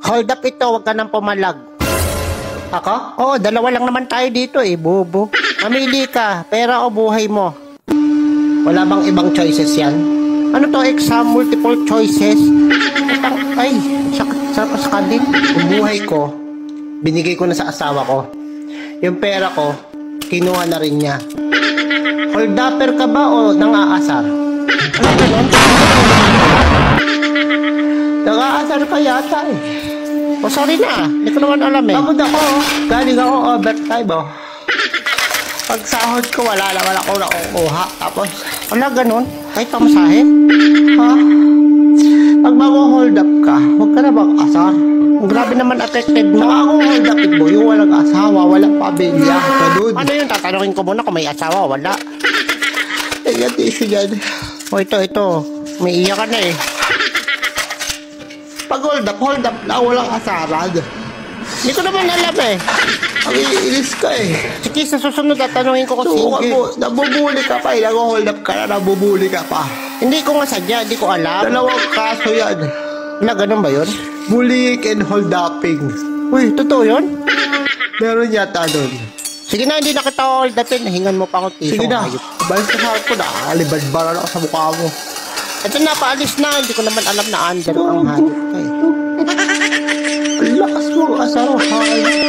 Hold up ito, wag ka nang pumalag. Ako? Oo, dalawa lang naman tayo dito eh, bobo. Mamili ka, pera o buhay mo. Wala bang ibang choices yan? Ano to, exam, multiple choices? Ay, sa din. Yung buhay ko, binigay ko na sa asawa ko. Yung pera ko, kinuha na rin niya. Hold upper ka ba o nang-aasar? Ano ka nun? Nang-aasar ka yata eh. O sorry na, hindi ko naman alam eh. Pagod ako, galing ako overtime oh. Pag sahod ko, wala ako nakukuha. Tapos, wala ganun, kahit pamasahe. Ha? Pag mag-hold up ka, huwag ka na bang asar? Grabe naman affected mo. Saka ako hold up mo, yung walang asawa, walang pamilya. Ganun. Ano yun, tatanungin ko muna kung may asawa, wala. Yan, issue dyan. O ito, may iyak ka na eh. Pag hold up na walang asaran. Hindi ko naman alam eh. Ang iinis ka eh. Sige, sa susunod tatanungin ko kasi. Nabubuli ka pa eh. Nag-hold up ka na, nabubuli ka pa. Hindi ko nga sadya, hindi ko alam. Dalawang kaso yan. Wala, ganun ba yun? Bullying and hold upping. Uy, totoo yun? Meron yata doon. Sige na, hindi na kita hold upin. Hingan mo pa ako tito. Sige na, balik ka sa akin ko na. Alibad-baran ako sa mukha mo. Ito na, paalis na. Hindi ko naman alam na under ang hayop ka eh. Ang lakas mo, asarahan.